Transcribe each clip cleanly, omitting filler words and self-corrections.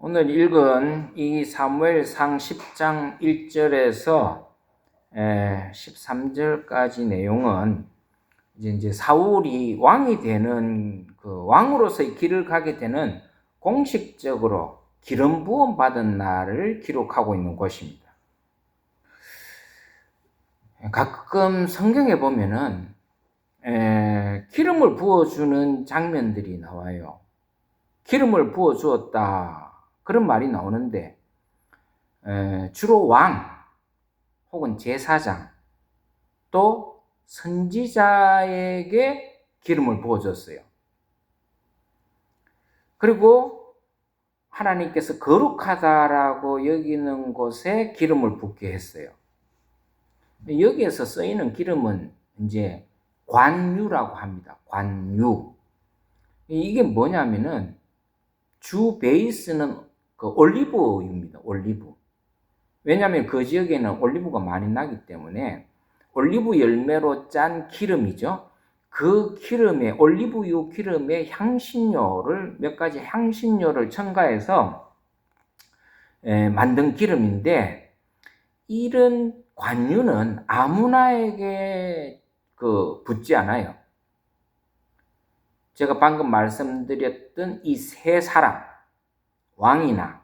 오늘 읽은 이 사무엘상 10장 1절에서 13절까지 내용은 이제 사울이 왕이 되는 그 왕으로서의 길을 가게 되는 공식적으로 기름 부음 받은 날을 기록하고 있는 것입니다. 가끔 성경에 보면은 기름을 부어주는 장면들이 나와요. 기름을 부어 주었다. 그런 말이 나오는데 주로 왕 혹은 제사장 또 선지자에게 기름을 부어줬어요. 그리고 하나님께서 거룩하다라고 여기는 곳에 기름을 붓게 했어요. 여기에서 쓰이는 기름은 이제 관유라고 합니다. 관유. 이게 뭐냐면은 주 베이스는 그 올리브유입니다. 올리브. 왜냐하면 그 지역에는 올리브가 많이 나기 때문에 올리브 열매로 짠 기름이죠. 그 기름에 올리브유 기름에 향신료를 몇 가지 향신료를 첨가해서 만든 기름인데 이런 관유는 아무나에게 붓지 않아요. 제가 방금 말씀드렸던 이 세 사람, 왕이나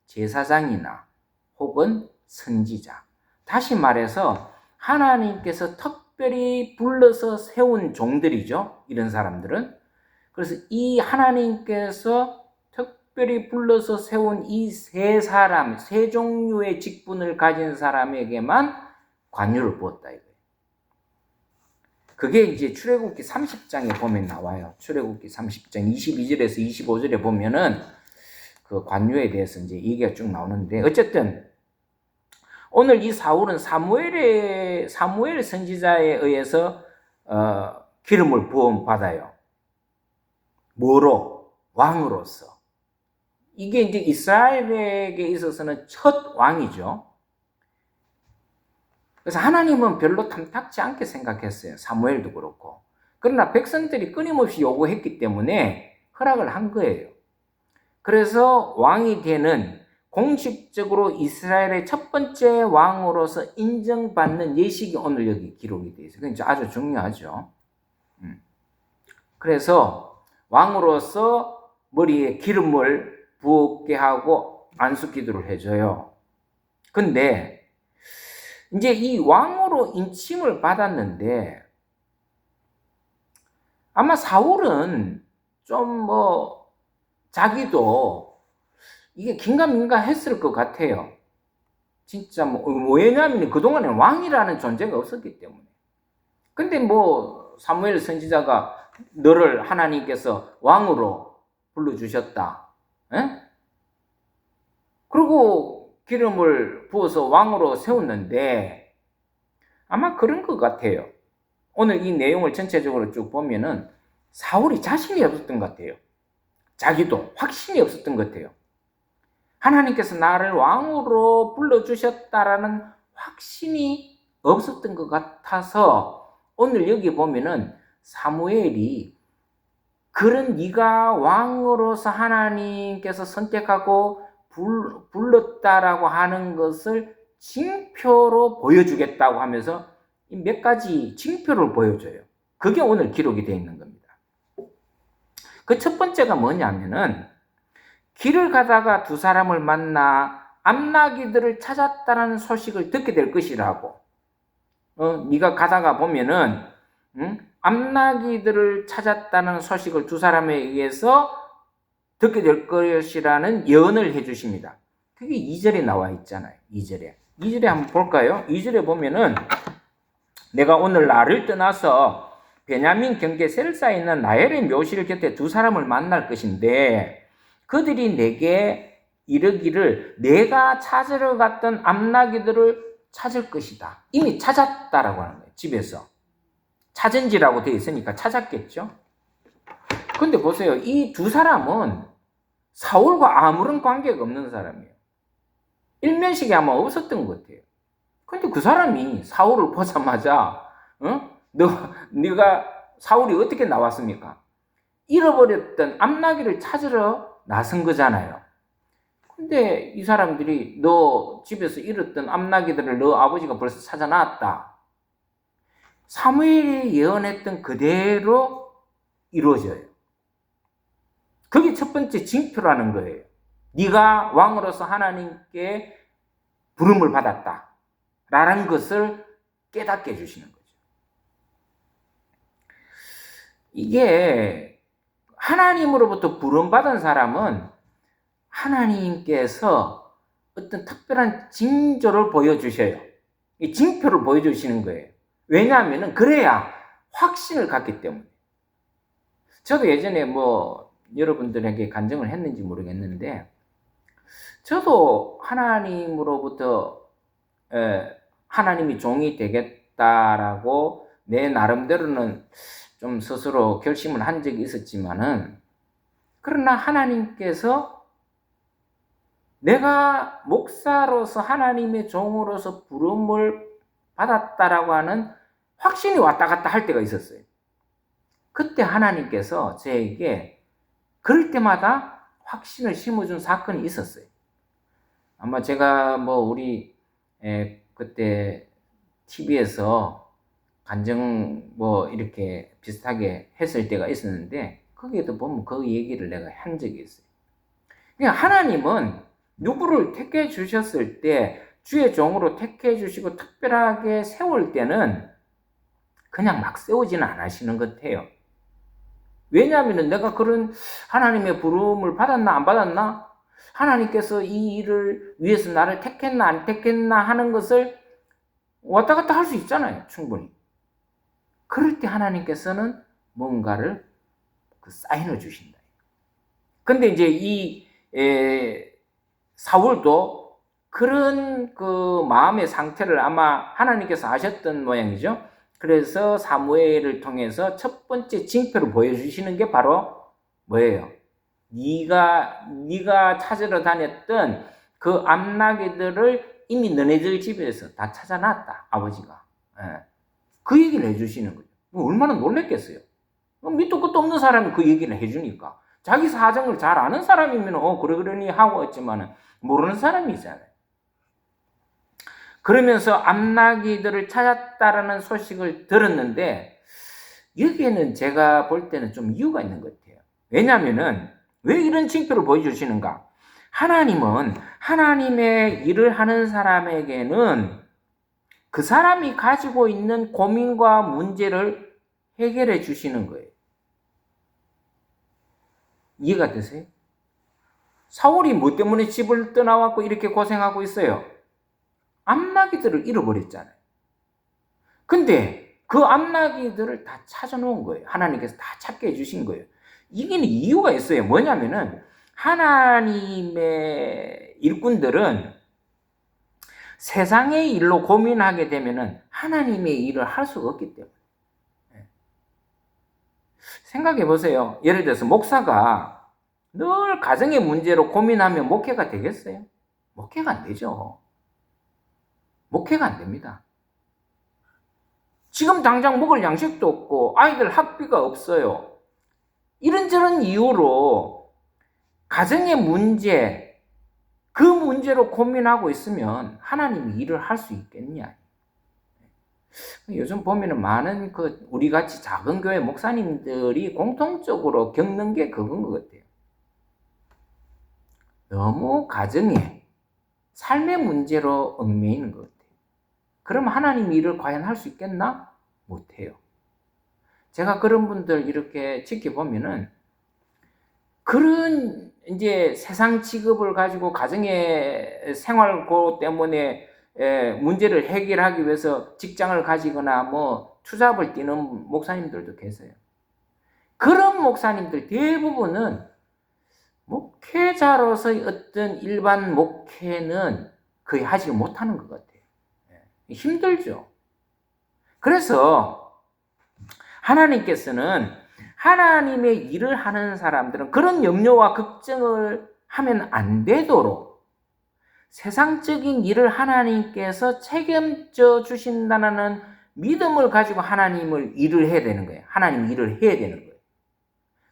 제사장이나 혹은 선지자. 다시 말해서 하나님께서 특별히 불러서 세운 종들이죠. 이런 사람들은. 그래서 이 하나님께서 특별히 불러서 세운 이 세 사람, 세 종류의 직분을 가진 사람에게만 관유를 부었다 이거예요. 그게 이제 출애굽기 30장에 보면 나와요. 출애굽기 30장 22절에서 25절에 보면은 그 관유에 대해서 이제 얘기가 쭉 나오는데, 어쨌든 오늘 이 사울은 사무엘 선지자에 의해서 기름을 부음 받아요. 뭐로? 왕으로서. 이게 이제 이스라엘에게 있어서는 첫 왕이죠. 그래서 하나님은 별로 탐탁지 않게 생각했어요. 사무엘도 그렇고. 그러나 백성들이 끊임없이 요구했기 때문에 허락을 한 거예요. 그래서 왕이 되는, 공식적으로 이스라엘의 첫 번째 왕으로서 인정받는 예식이 오늘 여기 기록이 되어 있어요. 그게 아주 중요하죠. 그래서 왕으로서 머리에 기름을 부었게 하고 안수기도를 해줘요. 근데 이제 이 왕으로 인침을 받았는데 아마 사울은 좀 자기도 이게 긴가민가 했을 것 같아요. 진짜 왜냐하면 그동안에 왕이라는 존재가 없었기 때문에. 근데 사무엘 선지자가 너를 하나님께서 왕으로 불러주셨다. 에? 그리고 기름을 부어서 왕으로 세웠는데 아마 그런 것 같아요. 오늘 이 내용을 전체적으로 쭉 보면은 사울이 자신이 없었던 것 같아요. 자기도 확신이 없었던 것 같아요. 하나님께서 나를 왕으로 불러주셨다라는 확신이 없었던 것 같아서 오늘 여기 보면은 사무엘이 그런 네가 왕으로서 하나님께서 선택하고 불렀다라고 하는 것을 징표로 보여주겠다고 하면서 몇 가지 징표를 보여줘요. 그게 오늘 기록이 되어 있는 겁니다. 그 첫 번째가 뭐냐면은 길을 가다가 두 사람을 만나 암나기들을 찾았다는 소식을 듣게 될 것이라고. 네가 가다가 보면은 암나기들을 찾았다는 소식을 두 사람에 의해서 듣게 될 것이라는 예언을 해주십니다. 그게 2절에 나와 있잖아요. 2절에 한번 볼까요? 2절에 보면은 내가 오늘 나를 떠나서 베냐민 경계 셀사에 있는 라헬의 묘실 곁에 두 사람을 만날 것인데 그들이 내게 이르기를 내가 찾으러 갔던 암나기들을 찾을 것이다. 이미 찾았다라고 하는 거예요. 집에서. 찾은지라고 되어 있으니까 찾았겠죠. 근데 보세요. 이 두 사람은 사울과 아무런 관계가 없는 사람이에요. 일면식이 아마 없었던 것 같아요. 근데 그 사람이 사울을 보자마자 네가 사울이 어떻게 나왔습니까? 잃어버렸던 암나기를 찾으러 나선 거잖아요. 근데 이 사람들이 너 집에서 잃었던 암나귀들을 너 아버지가 벌써 찾아놨다. 사무엘이 예언했던 그대로 이루어져요. 그게 첫 번째 징표라는 거예요. 네가 왕으로서 하나님께 부름을 받았다. 라는 것을 깨닫게 해주시는 거죠. 이게 하나님으로부터 부름받은 사람은 하나님께서 어떤 특별한 징조를 보여주셔요. 이 징표를 보여주시는 거예요. 왜냐하면 그래야 확신을 갖기 때문에. 저도 예전에 여러분들에게 간증을 했는지 모르겠는데 저도 하나님으로부터 하나님이 종이 되겠다라고 내 나름대로는 좀 스스로 결심을 한 적이 있었지만은 그러나 하나님께서 내가 목사로서 하나님의 종으로서 부름을 받았다라고 하는 확신이 왔다 갔다 할 때가 있었어요. 그때 하나님께서 저에게 그럴 때마다 확신을 심어준 사건이 있었어요. 아마 제가 우리 그때 TV에서 간증 이렇게 비슷하게 했을 때가 있었는데 거기에도 보면 그 얘기를 내가 한 적이 있어요. 그러니까 하나님은 누구를 택해 주셨을 때 주의 종으로 택해 주시고 특별하게 세울 때는 그냥 막 세우지는 않으시는 것 같아요. 왜냐하면 내가 그런 하나님의 부름을 받았나 안 받았나? 하나님께서 이 일을 위해서 나를 택했나 안 택했나 하는 것을 왔다 갔다 할 수 있잖아요. 충분히. 그럴 때 하나님께서는 뭔가를 사인을 주신다. 근데 이제 이 사울도 그런 마음의 상태를 아마 하나님께서 아셨던 모양이죠. 그래서 사무엘을 통해서 첫 번째 징표를 보여주시는 게 바로 뭐예요? 네가 찾으러 다녔던 그 암나귀들을 이미 너네들 집에서 다 찾아놨다, 아버지가. 그 얘기를 해주시는 거죠. 얼마나 놀랬겠어요. 밑도 끝도 없는 사람이 그 얘기를 해주니까. 자기 사정을 잘 아는 사람이면 그러니 하고 있지만 모르는 사람이잖아요. 그러면서 암나귀들을 찾았다라는 소식을 들었는데 여기에는 제가 볼 때는 좀 이유가 있는 것 같아요. 왜냐하면은 왜 이런 징표를 보여주시는가? 하나님은 하나님의 일을 하는 사람에게는 그 사람이 가지고 있는 고민과 문제를 해결해 주시는 거예요. 이해가 되세요? 사울이 뭐 때문에 집을 떠나왔고 이렇게 고생하고 있어요? 암나귀들을 잃어버렸잖아요. 근데 그 암나귀들을 다 찾아놓은 거예요. 하나님께서 다 찾게 해주신 거예요. 이게 이유가 있어요. 뭐냐면은 하나님의 일꾼들은 세상의 일로 고민하게 되면은 하나님의 일을 할 수가 없기 때문에. 생각해 보세요. 예를 들어서 목사가 늘 가정의 문제로 고민하면 목회가 되겠어요? 목회가 안 되죠. 목회가 안 됩니다. 지금 당장 먹을 양식도 없고 아이들 학비가 없어요. 이런저런 이유로 가정의 문제, 그 문제로 고민하고 있으면 하나님이 일을 할 수 있겠냐? 요즘 보면은 많은 우리 같이 작은 교회 목사님들이 공통적으로 겪는 게 그건 것 같아요. 너무 가정에 삶의 문제로 얽매이는 것 같아요. 그럼 하나님이 일을 과연 할 수 있겠나? 못해요. 제가 그런 분들 이렇게 지켜보면은 그런 이제 세상 직업을 가지고 가정의 생활고 때문에 문제를 해결하기 위해서 직장을 가지거나 투잡을 뛰는 목사님들도 계세요. 그런 목사님들 대부분은 목회자로서의 어떤 일반 목회는 거의 하지 못하는 것 같아요. 힘들죠. 그래서 하나님께서는 하나님의 일을 하는 사람들은 그런 염려와 걱정을 하면 안 되도록 세상적인 일을 하나님께서 책임져 주신다는 믿음을 가지고 하나님을 일을 해야 되는 거예요. 하나님 일을 해야 되는 거예요.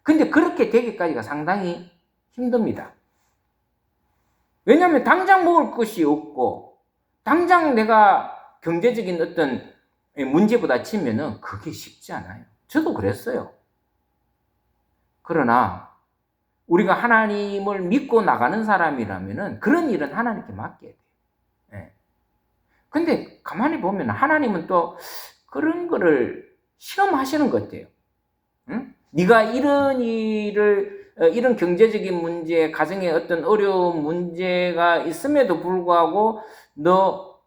근데 그렇게 되기까지가 상당히 힘듭니다. 왜냐하면 당장 먹을 것이 없고 당장 내가 경제적인 어떤 문제보다 치면은 그게 쉽지 않아요. 저도 그랬어요. 그러나 우리가 하나님을 믿고 나가는 사람이라면은 그런 일은 하나님께 맡겨야 돼요. 예. 근데 가만히 보면 하나님은 또 그런 거를 시험하시는 것 같아요. 응? 네가 이런 일을 이런 경제적인 문제, 가정에 어떤 어려운 문제가 있음에도 불구하고 너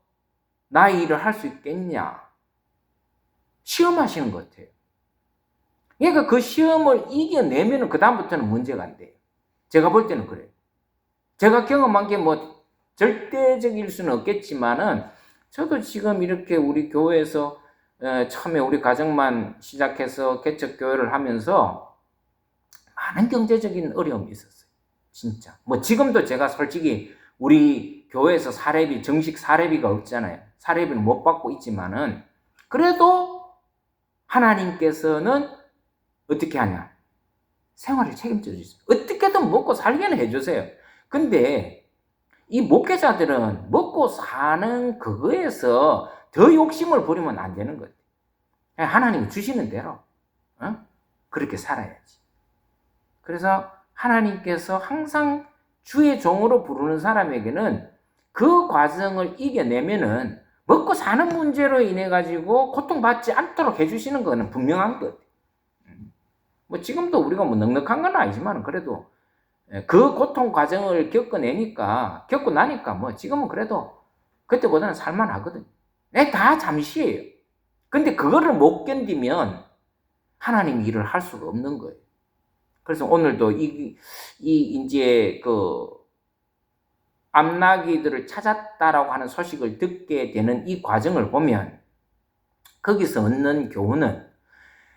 나의 일을 할 수 있겠냐? 시험하시는 것 같아요. 그러니까 그 시험을 이겨내면 그 다음부터는 문제가 안 돼요. 제가 볼 때는 그래요. 제가 경험한 게 뭐 절대적일 수는 없겠지만은 저도 지금 이렇게 우리 교회에서 처음에 우리 가정만 시작해서 개척교회를 하면서 많은 경제적인 어려움이 있었어요. 진짜. 뭐 지금도 제가 솔직히 우리 교회에서 사례비, 정식 사례비가 없잖아요. 사례비는 못 받고 있지만은 그래도 하나님께서는 어떻게 하냐? 생활을 책임져 주세요. 어떻게든 먹고 살게는 해주세요. 근데 이 목회자들은 먹고 사는 그거에서 더 욕심을 부리면 안 되는 거예요. 하나님이 주시는 대로 그렇게 살아야지. 그래서 하나님께서 항상 주의 종으로 부르는 사람에게는 그 과정을 이겨내면은 먹고 사는 문제로 인해 가지고 고통받지 않도록 해주시는 거는 분명한 것. 뭐 지금도 우리가 뭐 넉넉한 건 아니지만 그래도 그 고통 과정을 겪고 나니까 뭐 지금은 그래도 그때보다는 살만하거든. 다 잠시예요. 근데 그거를 못 견디면 하나님 일을 할 수가 없는 거예요. 그래서 오늘도 이제 암나귀들을 찾았다라고 하는 소식을 듣게 되는 이 과정을 보면 거기서 얻는 교훈은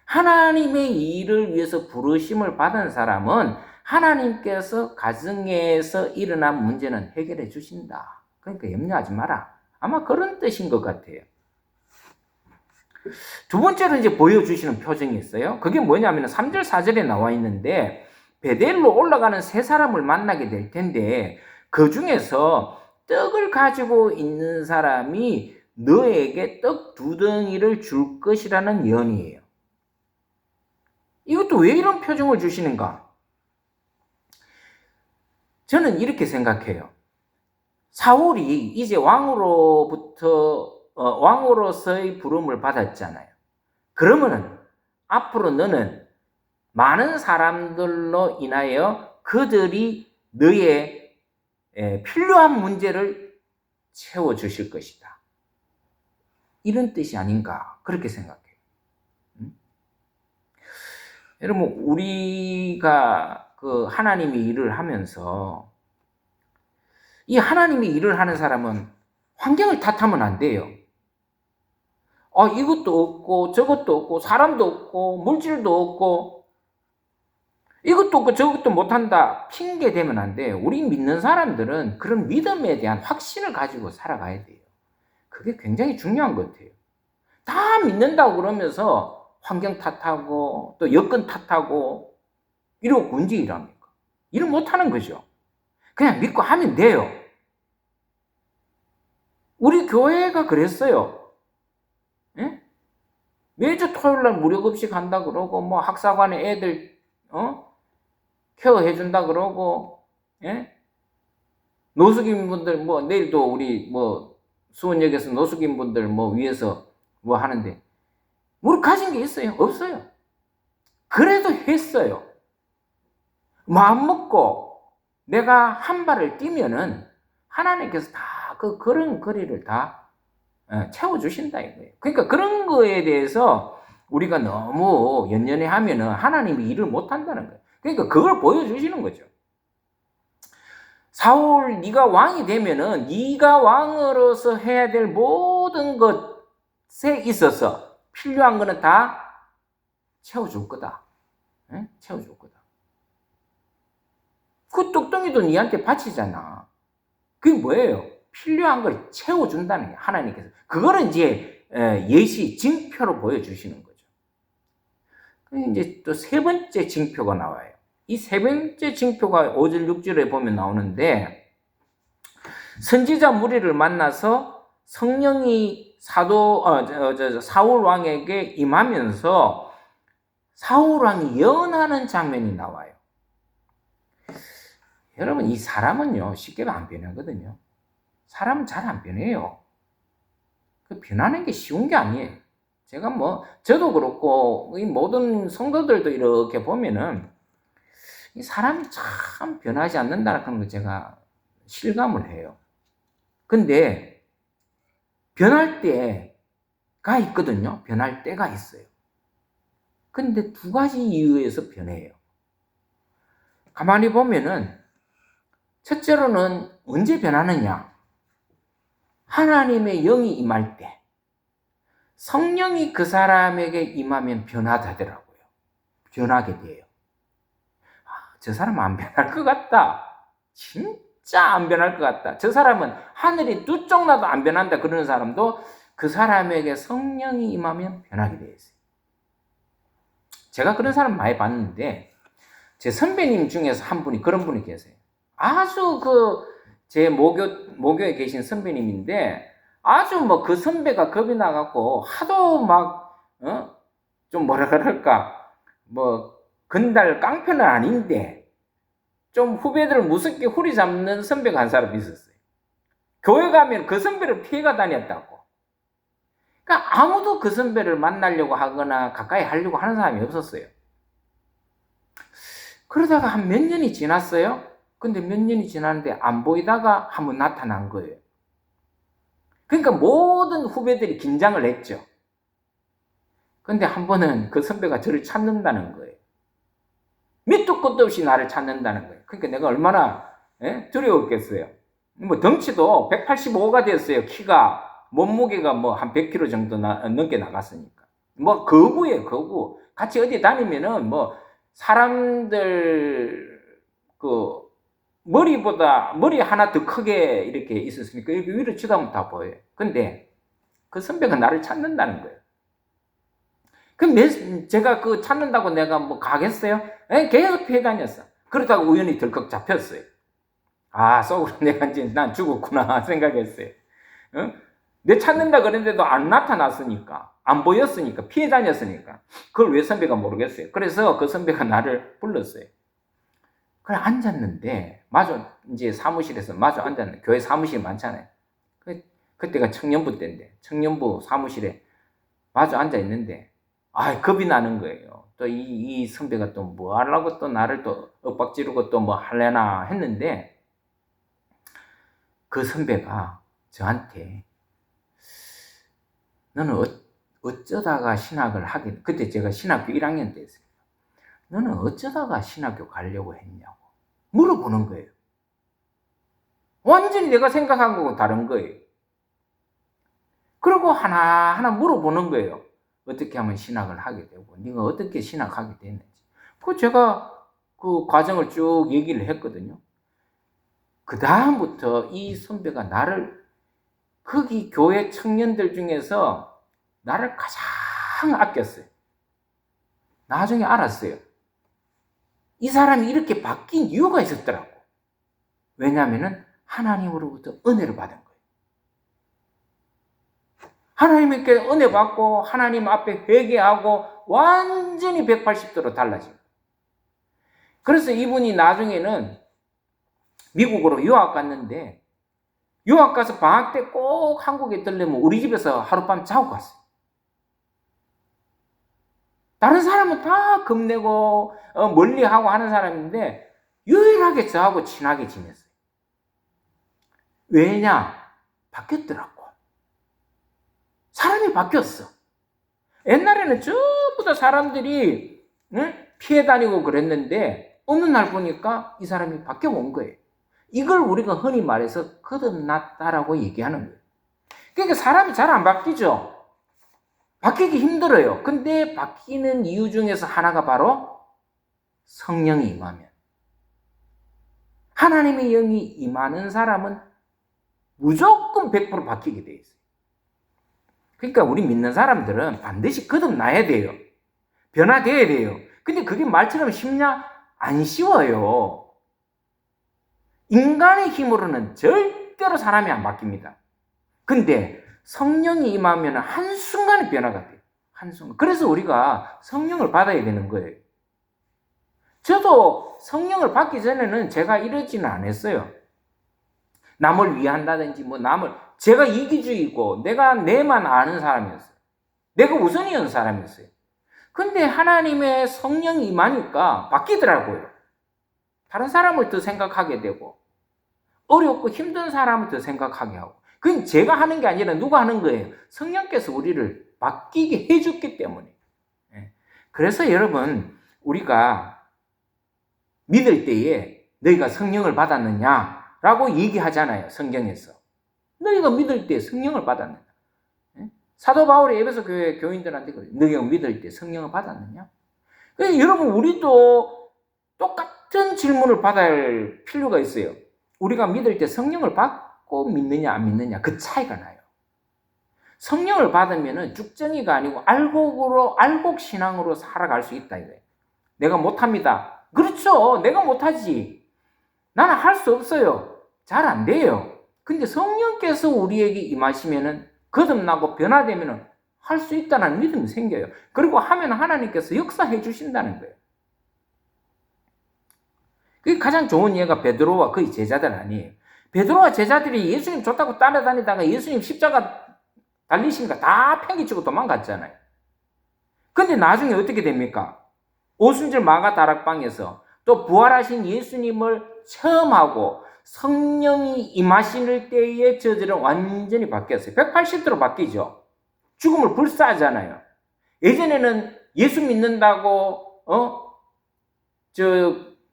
하나님의 일을 위해서 부르심을 받은 사람은 하나님께서 가정에서 일어난 문제는 해결해 주신다. 그러니까 염려하지 마라. 아마 그런 뜻인 것 같아요. 두 번째로 이제 보여주시는 표정이 있어요. 그게 뭐냐면 3절, 4절에 나와 있는데 베델로 올라가는 세 사람을 만나게 될 텐데 그 중에서 떡을 가지고 있는 사람이 너에게 떡 2덩이를 줄 것이라는 예언이에요. 이것도 왜 이런 표정을 주시는가? 저는 이렇게 생각해요. 사울이 이제 왕으로서의 부름을 받았잖아요. 그러면은 앞으로 너는 많은 사람들로 인하여 그들이 너의 필요한 문제를 채워주실 것이다. 이런 뜻이 아닌가 그렇게 생각해요. 여러분 우리가 그 하나님이 일을 하면서 이 하나님이 일을 하는 사람은 환경을 탓하면 안 돼요. 이것도 없고 저것도 없고 사람도 없고 물질도 없고 이것도 없고 저것도 못한다 핑계 대면 안 돼요. 우리 믿는 사람들은 그런 믿음에 대한 확신을 가지고 살아가야 돼요. 그게 굉장히 중요한 것 같아요. 다 믿는다고 그러면서 환경 탓하고 또 여건 탓하고 이러고 언제 일합니까? 일을 못하는 거죠. 그냥 믿고 하면 돼요. 우리 교회가 그랬어요. 예? 매주 토요일날 무료급식 한다 그러고 뭐 학사관에 애들 케어해 준다 그러고 예? 노숙인 분들 뭐 내일도 우리 뭐 수원역에서 노숙인 분들 뭐 위해서 뭐 하는데 우리 가진 게 있어요? 없어요. 그래도 했어요. 마음 먹고 내가 한 발을 뛰면은 하나님께서 다 그런 거리를 다 채워주신다 이거예요. 그러니까 그런 거에 대해서 우리가 너무 연연해 하면은 하나님이 일을 못 한다는 거예요. 그러니까 그걸 보여주시는 거죠. 사울 네가 왕이 되면은 네가 왕으로서 해야 될 모든 것에 있어서 필요한 거는 다 채워줄 거다. 채워줄 거다. 그 뚝덩이도 네한테 바치잖아. 그게 뭐예요? 필요한 걸 채워준다는 게 하나님께서. 그거는 이제 예시, 징표로 보여주시는 거죠. 이제 또 세 번째 징표가 나와요. 이 세 번째 징표가 5절, 6절에 보면 나오는데 선지자 무리를 만나서 성령이 사울 왕에게 임하면서 사울 왕이 예언하는 장면이 나와요. 여러분, 이 사람은요, 쉽게가 안 변하거든요. 사람은 잘 안 변해요. 그 변하는 게 쉬운 게 아니에요. 제가 저도 그렇고, 이 모든 성도들도 이렇게 보면은, 이 사람이 참 변하지 않는다는 걸 제가 실감을 해요. 근데, 변할 때가 있거든요. 변할 때가 있어요. 근데 두 가지 이유에서 변해요. 가만히 보면은, 첫째로는 언제 변하느냐? 하나님의 영이 임할 때, 성령이 그 사람에게 임하면 변하더라고요. 변하게 돼요. 저 사람 안 변할 것 같다. 진짜 안 변할 것 같다. 저 사람은 하늘이 두 쪽 나도 안 변한다. 그러는 사람도 그 사람에게 성령이 임하면 변하게 되어 있어요. 제가 그런 사람 많이 봤는데, 제 선배님 중에서 한 분이 그런 분이 계세요. 아주 제 모교에 계신 선배님인데, 아주 그 선배가 겁이 나갖고, 하도 좀 뭐라 그럴까, 건달 깡패는 아닌데, 좀 후배들을 무섭게 후리 잡는 선배가 한 사람이 있었어요. 교회 가면 그 선배를 피해가 다녔다고. 그러니까 아무도 그 선배를 만나려고 하거나 가까이 하려고 하는 사람이 없었어요. 그러다가 한 몇 년이 지났어요. 근데 몇 년이 지났는데 안 보이다가 한번 나타난 거예요. 그러니까 모든 후배들이 긴장을 했죠. 근데 한 번은 그 선배가 저를 찾는다는 거예요. 밑도 끝도 없이 나를 찾는다는 거예요. 그러니까 내가 얼마나 두려웠겠어요. 덩치도 185가 됐어요. 키가, 몸무게가 한 100kg 정도 넘게 나갔으니까. 거구예요, 거구. 같이 어디 다니면은 사람들 머리 하나 더 크게 이렇게 있었으니까 이렇게 위로 쳐다보면 다 보여요. 근데 그 선배가 나를 찾는다는 거예요. 그럼 제가 찾는다고 내가 가겠어요? 계속 피해 다녔어. 그러다가 우연히 덜컥 잡혔어요. 속으로 내가 이제 난 죽었구나 생각했어요. 내 찾는다 그랬는데도 안 나타났으니까, 안 보였으니까, 피해 다녔으니까. 그걸 왜 선배가 모르겠어요. 그래서 그 선배가 나를 불렀어요. 그래, 앉았는데, 이제 사무실에서 마주 앉았는데, 교회 사무실 많잖아요. 그때가 청년부 때인데, 청년부 사무실에 마주 앉아 있는데, 겁이 나는 거예요. 또 이 선배가 또 뭐 하려고 또 나를 또 윽박지르고 또 하려나 했는데, 그 선배가 저한테, 너는 어쩌다가 신학을 그때 제가 신학교 1학년 때였어요. 너는 어쩌다가 신학교 가려고 했냐고 물어보는 거예요. 완전히 내가 생각한 거하고 다른 거예요. 그리고 하나하나 물어보는 거예요. 어떻게 하면 신학을 하게 되고, 네가 어떻게 신학하게 됐는지. 제가 그 과정을 쭉 얘기를 했거든요. 그 다음부터 이 선배가 거기 교회 청년들 중에서 나를 가장 아꼈어요. 나중에 알았어요. 이 사람이 이렇게 바뀐 이유가 있었더라고. 왜냐하면 하나님으로부터 은혜를 받은 거예요. 하나님께 은혜 받고 하나님 앞에 회개하고 완전히 180도로 달라진 거예요. 그래서 이분이 나중에는 미국으로 유학 갔는데, 유학 가서 방학 때 꼭 한국에 들려면 우리 집에서 하룻밤 자고 갔어요. 다른 사람은 다 겁내고 멀리하고 하는 사람인데 유일하게 저하고 친하게 지냈어요. 왜냐? 바뀌었더라고. 사람이 바뀌었어. 옛날에는 전부 다 사람들이 피해 다니고 그랬는데 어느 날 보니까 이 사람이 바뀌어온 거예요. 이걸 우리가 흔히 말해서 거듭났다라고 얘기하는 거예요. 그러니까 사람이 잘 안 바뀌죠. 바뀌기 힘들어요. 근데 바뀌는 이유 중에서 하나가 바로 성령이 임하면. 하나님의 영이 임하는 사람은 무조건 100% 바뀌게 돼 있어요. 그러니까 우리 믿는 사람들은 반드시 거듭나야 돼요. 변화돼야 돼요. 근데 그게 말처럼 쉽냐? 안 쉬워요. 인간의 힘으로는 절대 절대로 사람이 안 바뀝니다. 근데 성령이 임하면 한순간에 변화가 돼요. 한순간. 그래서 우리가 성령을 받아야 되는 거예요. 저도 성령을 받기 전에는 제가 이러지는 않았어요. 남을 위한다든지 제가 이기주의고 내가 내만 아는 사람이었어요. 내가 우선이었는 사람이었어요. 근데 하나님의 성령이 임하니까 바뀌더라고요. 다른 사람을 더 생각하게 되고 어렵고 힘든 사람을 더 생각하게 하고 그건 제가 하는 게 아니라 누가 하는 거예요? 성령께서 우리를 바뀌게 해줬기 때문에. 그래서 여러분 우리가 믿을 때에 너희가 성령을 받았느냐라고 얘기하잖아요. 성경에서. 너희가 믿을 때 성령을 받았느냐. 사도 바울이 에베소 교회 교인들한테 너희가 믿을 때 성령을 받았느냐? 그래서 여러분 우리도 똑같은 질문을 받아야 할 필요가 있어요. 우리가 믿을 때 성령을 받고 믿느냐 안 믿느냐 그 차이가 나요. 성령을 받으면 쭉정이가 아니고 알곡신앙으로 살아갈 수 있다 이거예요. 내가 못합니다. 그렇죠. 내가 못하지. 나는 할 수 없어요. 잘 안 돼요. 근데 성령께서 우리에게 임하시면은 거듭나고 변화되면은 할 수 있다는 믿음이 생겨요. 그리고 하면 하나님께서 역사해 주신다는 거예요. 그게 가장 좋은 예가 베드로와 그의 제자들 아니에요. 베드로와 제자들이 예수님 좋다고 따라다니다가 예수님 십자가 달리시니까 다 팽개치고 도망갔잖아요. 근데 나중에 어떻게 됩니까? 오순절 마가 다락방에서 또 부활하신 예수님을 체험하고 성령이 임하실 때의 저들은 완전히 바뀌었어요. 180도로 바뀌죠. 죽음을 불사하잖아요. 예전에는 예수 믿는다고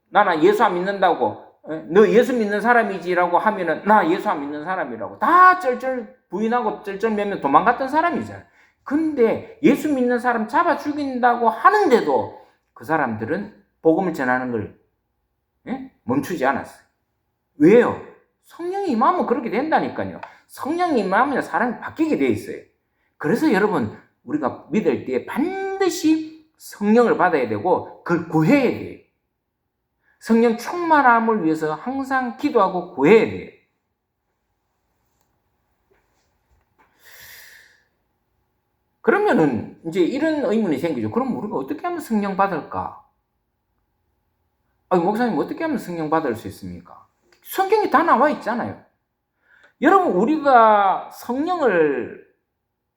나는 예수 안 믿는다고 너 예수 믿는 사람이지라고 하면은 나 예수 안 믿는 사람이라고 다 쩔쩔 부인하고 쩔쩔매면 도망갔던 사람이잖아요. 근데 예수 믿는 사람 잡아 죽인다고 하는데도 그 사람들은 복음을 전하는 걸 멈추지 않았어요. 왜요? 성령이 임하면 그렇게 된다니까요. 성령이 임하면 사람이 바뀌게 돼 있어요. 그래서 여러분 우리가 믿을 때 반드시 성령을 받아야 되고 그걸 구해야 돼요. 성령 충만함을 위해서 항상 기도하고 구해야 돼요. 그러면은 이제 이런 의문이 생기죠. 그럼 우리가 어떻게 하면 성령 받을까? 목사님 어떻게 하면 성령 받을 수 있습니까? 성경이 다 나와 있잖아요. 여러분 우리가 성령을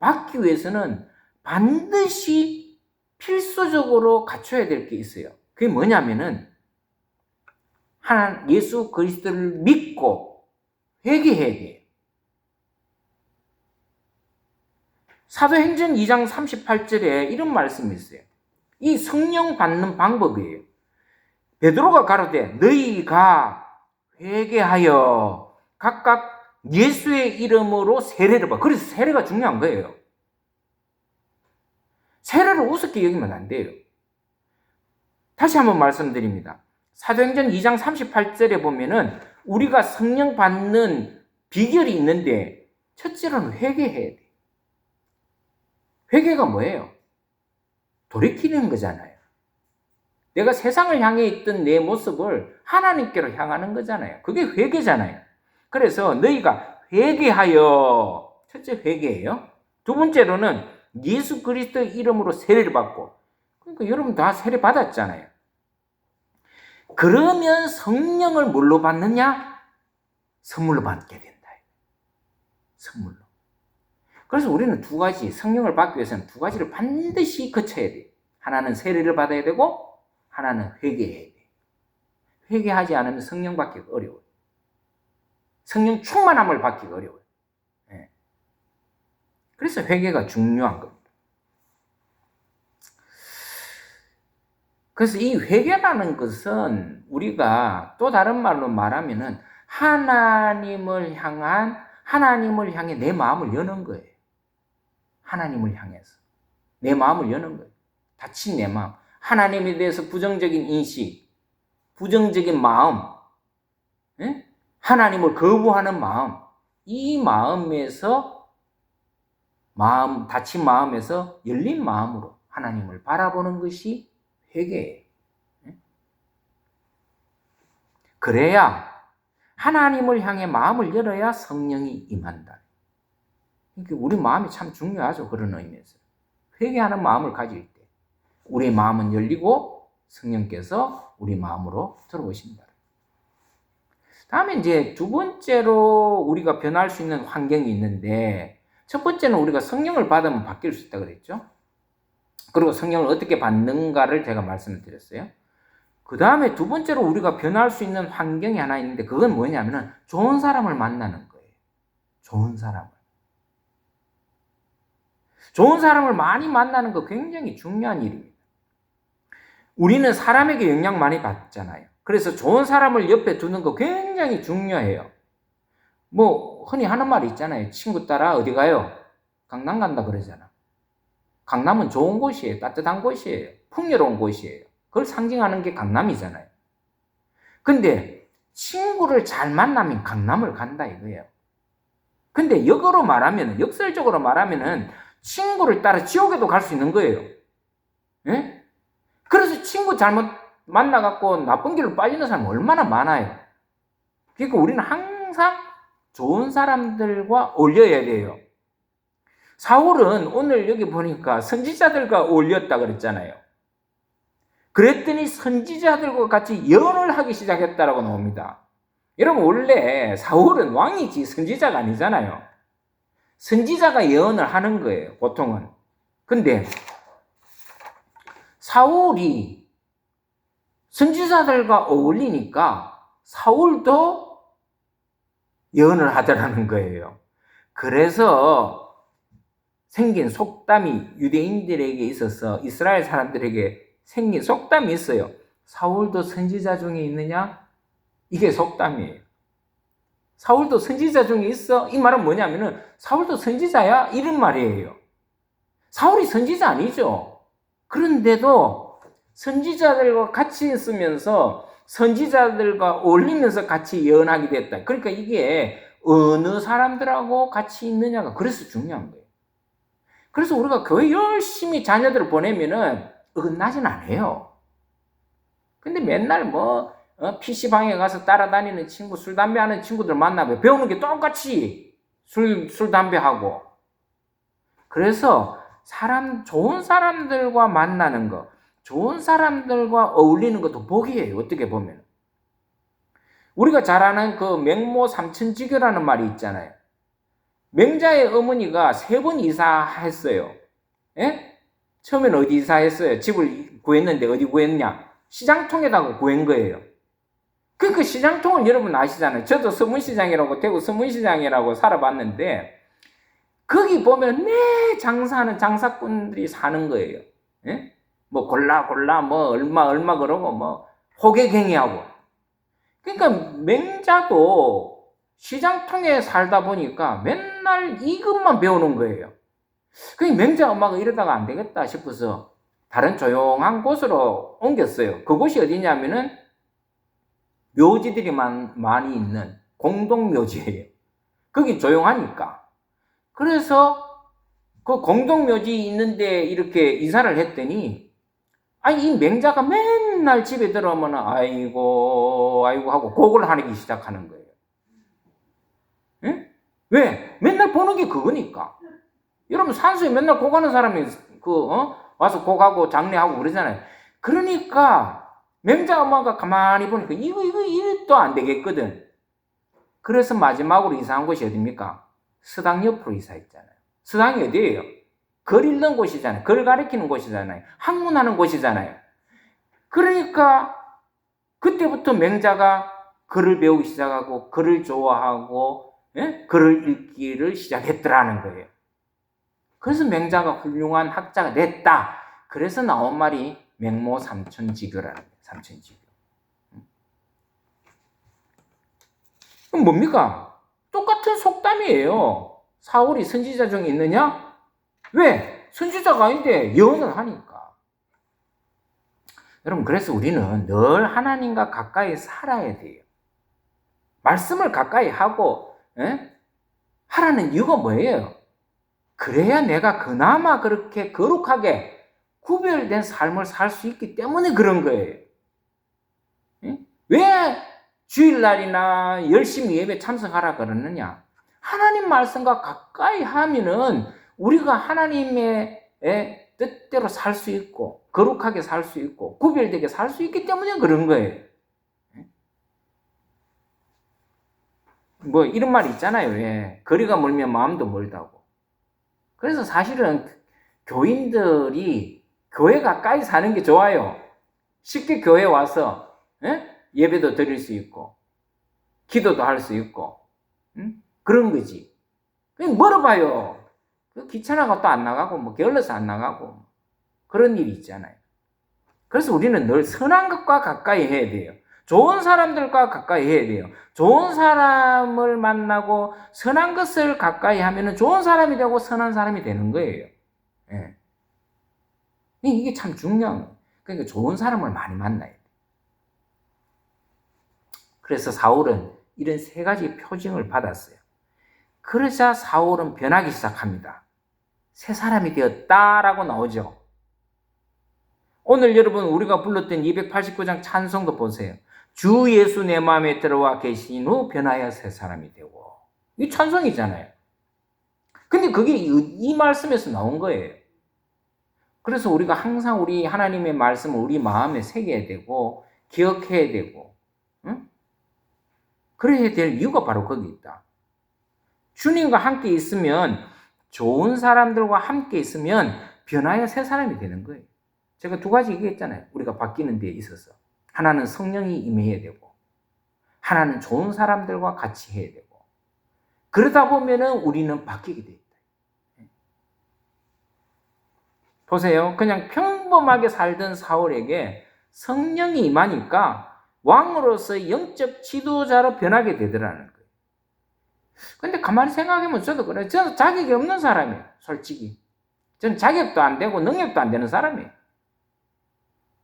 받기 위해서는 반드시 필수적으로 갖춰야 될 게 있어요. 그게 뭐냐면은 예수 그리스도를 믿고 회개해야 돼요. 사도행전 2장 38절에 이런 말씀이 있어요. 이 성령 받는 방법이에요. 베드로가 가로되 너희가 회개하여 각각 예수의 이름으로 세례를 받아. 그래서 세례가 중요한 거예요. 세례를 우습게 여기면 안 돼요. 다시 한번 말씀드립니다. 사도행전 2장 38절에 보면은 우리가 성령 받는 비결이 있는데 첫째로는 회개해야 돼. 회개가 뭐예요? 돌이키는 거잖아요. 내가 세상을 향해 있던 내 모습을 하나님께로 향하는 거잖아요. 그게 회개잖아요. 그래서 너희가 회개하여, 첫째 회개예요. 두 번째로는 예수 그리스도의 이름으로 세례를 받고, 그러니까 여러분 다 세례 받았잖아요. 그러면 성령을 뭘로 받느냐? 선물로 받게 된다. 선물로. 그래서 우리는 두 가지, 성령을 받기 위해서는 두 가지를 반드시 거쳐야 돼요. 하나는 세례를 받아야 되고, 하나는 회개해야 돼요. 회개하지 않으면 성령 받기가 어려워요. 성령 충만함을 받기가 어려워요. 그래서 회개가 중요한 겁니다. 그래서 이 회개라는 것은 우리가 또 다른 말로 말하면은 하나님을 향해 내 마음을 여는 거예요. 하나님을 향해서. 내 마음을 여는 거예요. 닫힌 내 마음. 하나님에 대해서 부정적인 인식, 부정적인 마음, 하나님을 거부하는 마음, 이 마음에서, 닫힌 마음에서 열린 마음으로 하나님을 바라보는 것이 회개예요. 그래야 하나님을 향해 마음을 열어야 성령이 임한다. 그러니까 우리 마음이 참 중요하죠. 그런 의미에서. 회개하는 마음을 가질 때 우리 마음은 열리고 성령께서 우리 마음으로 들어오십니다. 다음에 이제 두 번째로 우리가 변할 수 있는 환경이 있는데, 첫 번째는 우리가 성령을 받으면 바뀔 수 있다고 그랬죠. 그리고 성령을 어떻게 받는가를 제가 말씀을 드렸어요. 그 다음에 두 번째로 우리가 변할 수 있는 환경이 하나 있는데, 그건 뭐냐면은 좋은 사람을 만나는 거예요. 좋은 사람을. 좋은 사람을 많이 만나는 거 굉장히 중요한 일입니다. 우리는 사람에게 영향 많이 받잖아요. 그래서 좋은 사람을 옆에 두는 거 굉장히 중요해요. 뭐 흔히 하는 말이 있잖아요. 친구 따라 어디 가요? 강남 간다 그러잖아. 강남은 좋은 곳이에요. 따뜻한 곳이에요. 풍요로운 곳이에요. 그걸 상징하는 게 강남이잖아요. 근데 친구를 잘 만나면 강남을 간다 이거예요. 근데 역으로 말하면, 역설적으로 말하면은 친구를 따라 지옥에도 갈 수 있는 거예요. 예? 그래서 친구 잘못 만나갖고 나쁜 길로 빠지는 사람 얼마나 많아요. 그러니까 우리는 항상 좋은 사람들과 어울려야 돼요. 사울은 오늘 여기 보니까 선지자들과 어울렸다 그랬잖아요. 그랬더니 선지자들과 같이 예언을 하기 시작했다라고 나옵니다. 여러분, 원래 사울은 왕이지 선지자가 아니잖아요. 선지자가 예언을 하는 거예요, 보통은. 근데 사울이 선지자들과 어울리니까 사울도 예언을 하더라는 거예요. 그래서 생긴 속담이 유대인들에게 있어서 이스라엘 사람들에게 생긴 속담이 있어요. 사울도 선지자 중에 있느냐? 이게 속담이에요. 사울도 선지자 중에 있어? 이 말은 뭐냐면은 사울도 선지자야? 이런 말이에요. 사울이 선지자 아니죠. 그런데도 선지자들과 같이 있으면서 선지자들과 어울리면서 같이 예언하게 됐다. 그러니까 이게 어느 사람들하고 같이 있느냐가 그래서 중요한 거예요. 그래서 우리가 교회 열심히 자녀들을 보내면은 어긋나진 않아요. 근데 맨날 PC방에 가서 따라다니는 친구, 술, 담배 하는 친구들 만나면 배우는 게 똑같이 술, 담배 하고. 그래서 좋은 사람들과 만나는 거, 좋은 사람들과 어울리는 것도 복이에요. 어떻게 보면. 우리가 잘 아는 그 맹모 삼천지교라는 말이 있잖아요. 맹자의 어머니가 3번 이사했어요. 예? 처음엔 어디 이사했어요? 집을 구했는데 어디 구했냐? 시장통에다가 구한 거예요. 그 시장통을 여러분 아시잖아요. 저도 서문시장이라고, 대구 서문시장이라고 살아봤는데, 거기 보면 매 장사하는 장사꾼들이 사는 거예요. 예? 뭐 골라 얼마 그러고 호객행위하고. 그러니까 맹자도 시장통에 살다 보니까 맨날 이것만 배우는 거예요. 그러니까 맹자 엄마가 이러다가 안 되겠다 싶어서 다른 조용한 곳으로 옮겼어요. 그곳이 어디냐면은 묘지들이 많이 있는 공동묘지예요. 거기 조용하니까. 그래서 그 공동묘지 있는데 이렇게 이사를 했더니, 이 맹자가 맨날 집에 들어오면 아이고 하고 곡을 하기 시작하는 거예요. 응? 왜? 맨날 보는 게 그거니까. 여러분, 산수에 맨날 곡하는 사람이 와서 곡하고 장례하고 그러잖아요. 그러니까 맹자 엄마가 가만히 보니까 이것도 안 되겠거든. 그래서 마지막으로 이사한 곳이 어디입니까? 서당 옆으로 이사했잖아요. 서당이 어디예요? 글 읽는 곳이잖아요. 글 가르치는 곳이잖아요. 학문하는 곳이잖아요. 그러니까 그때부터 맹자가 글을 배우기 시작하고 글을 좋아하고 글을 읽기를 시작했더라는 거예요. 그래서 맹자가 훌륭한 학자가 됐다. 그래서 나온 말이 맹모 삼천지교라는 거예요. 삼천지교. 그럼 뭡니까? 똑같은 속담이에요. 사울이 선지자 중에 있느냐? 왜? 선지자가 아닌데 예언을 하니까. 여러분, 그래서 우리는 늘 하나님과 가까이 살아야 돼요. 말씀을 가까이 하고 하라는 이유가 뭐예요? 그래야 내가 그나마 그렇게 거룩하게 구별된 삶을 살 수 있기 때문에 그런 거예요. 왜 주일날이나 열심히 예배 참석하라 그러느냐? 하나님 말씀과 가까이 하면은 우리가 하나님의 뜻대로 살 수 있고 거룩하게 살 수 있고 구별되게 살 수 있기 때문에 그런 거예요. 뭐 이런 말 있잖아요. 예. 거리가 멀면 마음도 멀다고. 그래서 사실은 교인들이 교회 가까이 사는 게 좋아요. 쉽게 교회 와서 예배도 드릴 수 있고 기도도 할 수 있고 그런 거지. 그냥 멀어봐요. 귀찮아가 또 안 나가고 뭐 게을러서 안 나가고 그런 일이 있잖아요. 그래서 우리는 늘 선한 것과 가까이 해야 돼요. 좋은 사람들과 가까이 해야 돼요. 좋은 사람을 만나고 선한 것을 가까이 하면 좋은 사람이 되고 선한 사람이 되는 거예요. 예. 이게 참 중요한 거예요. 그러니까 좋은 사람을 많이 만나야 돼요. 그래서 사울은 이런 세 가지 표징을 받았어요. 그러자 사울은 변하기 시작합니다. 새 사람이 되었다라고 나오죠. 오늘 여러분 우리가 불렀던 289장 찬송도 보세요. 주 예수 내 마음에 들어와 계신 후 변하여 새 사람이 되고. 이 찬송이잖아요. 근데 그게 이 말씀에서 나온 거예요. 그래서 우리가 항상 우리 하나님의 말씀을 우리 마음에 새겨야 되고 기억해야 되고 그래야 될 이유가 바로 거기 있다. 주님과 함께 있으면 좋은 사람들과 함께 있으면 변하여 새 사람이 되는 거예요. 제가 두 가지 얘기했잖아요. 우리가 바뀌는 데에 있어서. 하나는 성령이 임해야 되고 하나는 좋은 사람들과 같이 해야 되고 그러다 보면은 우리는 바뀌게 돼 있다. 보세요. 그냥 평범하게 살던 사울에게 성령이 임하니까 왕으로서 영적 지도자로 변하게 되더라는 거예요. 근데 가만히 생각해보면 저도 그래요. 저는 자격이 없는 사람이에요. 솔직히. 저는 자격도 안 되고 능력도 안 되는 사람이에요.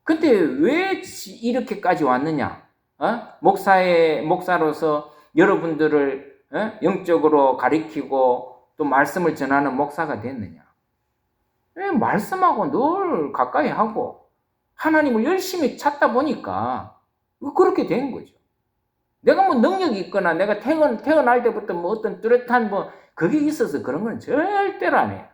근데 왜 이렇게까지 왔느냐? 목사로서 여러분들을 영적으로 가리키고 또 말씀을 전하는 목사가 됐느냐? 왜 말씀하고 늘 가까이 하고 하나님을 열심히 찾다 보니까 그렇게 된 거죠. 내가 뭐 능력이 있거나 내가 태어날 때부터 뭐 어떤 뚜렷한 뭐 그게 있어서 그런 건 절대로 안 해요.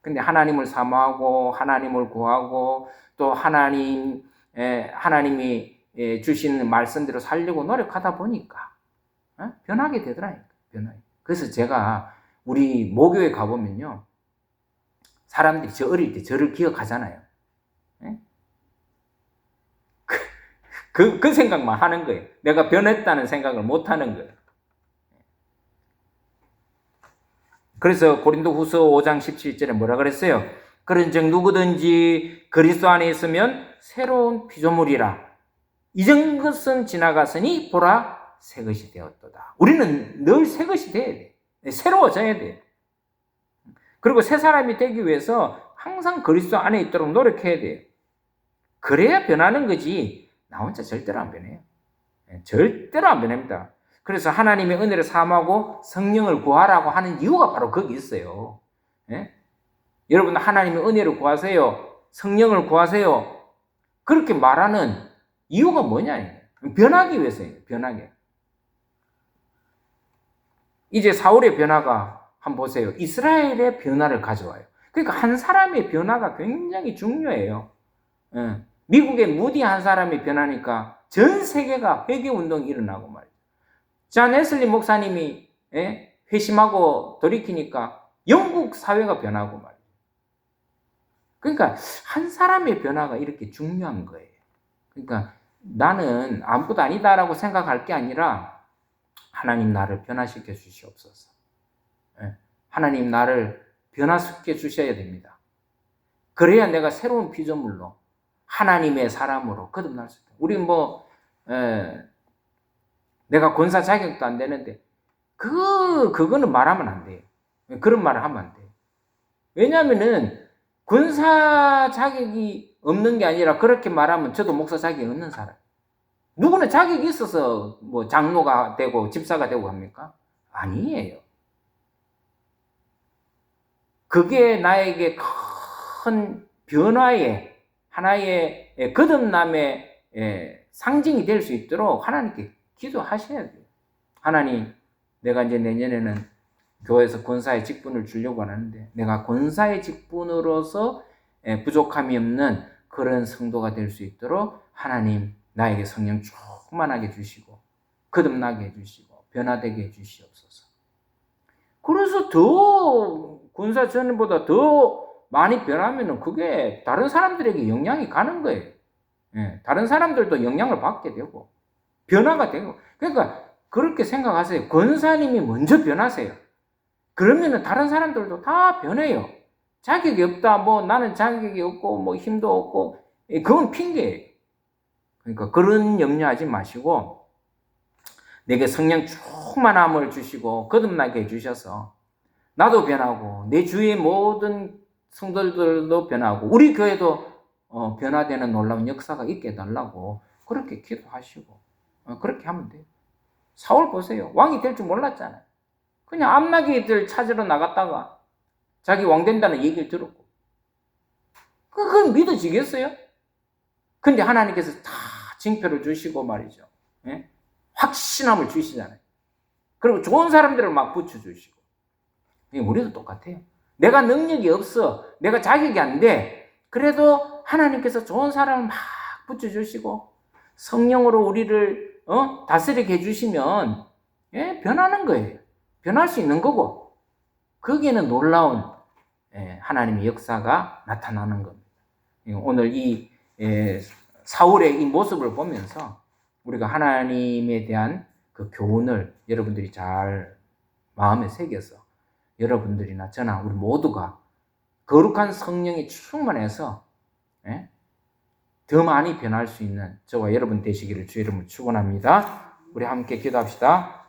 근데 하나님을 사모하고 하나님을 구하고 또 하나님이 주신 말씀대로 살려고 노력하다 보니까 변하게 되더라니까. 변하게. 그래서 제가 우리 모교에 가보면요. 사람들이 저 어릴 때 저를 기억하잖아요. 그 생각만 하는 거예요. 내가 변했다는 생각을 못 하는 거예요. 그래서 고린도후서 5장 17절에 뭐라 그랬어요? 그런즉 누구든지 그리스도 안에 있으면 새로운 피조물이라. 이전 것은 지나갔으니 보라 새 것이 되었도다. 우리는 늘 새 것이 돼야 돼. 새로워져야 돼. 그리고 새 사람이 되기 위해서 항상 그리스도 안에 있도록 노력해야 돼요. 그래야 변하는 거지 나 혼자 절대로 안 변해요. 절대로 안 변합니다. 그래서 하나님의 은혜를 사모하고 성령을 구하라고 하는 이유가 바로 거기 있어요. 여러분 하나님의 은혜를 구하세요. 성령을 구하세요. 그렇게 말하는 이유가 뭐냐? 변하기 위해서예요. 변하게. 이제 사울의 변화가 한번 보세요. 이스라엘의 변화를 가져와요. 그러니까 한 사람의 변화가 굉장히 중요해요. 미국의 무디 한 사람이 변하니까 전 세계가 회개운동이 일어나고 말이에요. 잔 웨슬리 목사님이 회심하고 돌이키니까 영국 사회가 변하고 말이에요. 그러니까 한 사람의 변화가 이렇게 중요한 거예요. 그러니까 나는 아무것도 아니다라고 생각할 게 아니라 하나님 나를 변화시켜 주시옵소서. 하나님 나를 변화시켜 주셔야 됩니다. 그래야 내가 새로운 피조물로 하나님의 사람으로 거듭날 수 있다. 우리 내가 권사 자격도 안 되는데 그거는 말하면 안 돼요. 그런 말을 하면 안 돼요. 왜냐하면은 권사 자격이 없는 게 아니라 그렇게 말하면 저도 목사 자격이 없는 사람. 누구는 자격이 있어서 뭐 장로가 되고 집사가 되고 합니까? 아니에요. 그게 나에게 큰 변화의 하나의 거듭남의 상징이 될 수 있도록 하나님께 기도하셔야 돼요. 하나님, 내가 이제 내년에는 교회에서 권사의 직분을 주려고 하는데 내가 권사의 직분으로서 부족함이 없는 그런 성도가 될 수 있도록 하나님 나에게 성령 충만하게 주시고 거듭나게 해주시고 변화되게 해주시옵소서. 그래서 더 권사 전보다 더 많이 변하면은 그게 다른 사람들에게 영향이 가는 거예요. 다른 사람들도 영향을 받게 되고 변화가 되고. 그러니까 그렇게 생각하세요. 권사님이 먼저 변하세요. 그러면은 다른 사람들도 다 변해요. 자격이 없다, 뭐 나는 자격이 없고 뭐 힘도 없고, 그건 핑계예요. 그러니까 그런 염려하지 마시고 내게 성령 충만함을 주시고 거듭나게 해주셔서 나도 변하고 내 주위의 모든 성도들도 변하고 우리 교회도 변화되는 놀라운 역사가 있게 해달라고 그렇게 기도하시고 그렇게 하면 돼요. 사울 보세요. 왕이 될 줄 몰랐잖아요. 그냥 암나귀들 찾으러 나갔다가 자기 왕 된다는 얘기를 들었고 그건 믿어지겠어요? 근데 하나님께서 다 징표를 주시고 말이죠. 확신함을 주시잖아요. 그리고 좋은 사람들을 막 붙여주시고. 우리도 똑같아요. 내가 능력이 없어. 내가 자격이 안 돼. 그래도 하나님께서 좋은 사람을 막 붙여주시고 성령으로 우리를 다스리게 해주시면 변하는 거예요. 변할 수 있는 거고 거기에는 놀라운 하나님의 역사가 나타나는 겁니다. 오늘 이 사울의 이 모습을 보면서 우리가 하나님에 대한 그 교훈을 여러분들이 잘 마음에 새겨서 여러분들이나 저나 우리 모두가 거룩한 성령이 충만해서 더 많이 변할 수 있는 저와 여러분 되시기를 주의 이름으로 축원합니다. 우리 함께 기도합시다.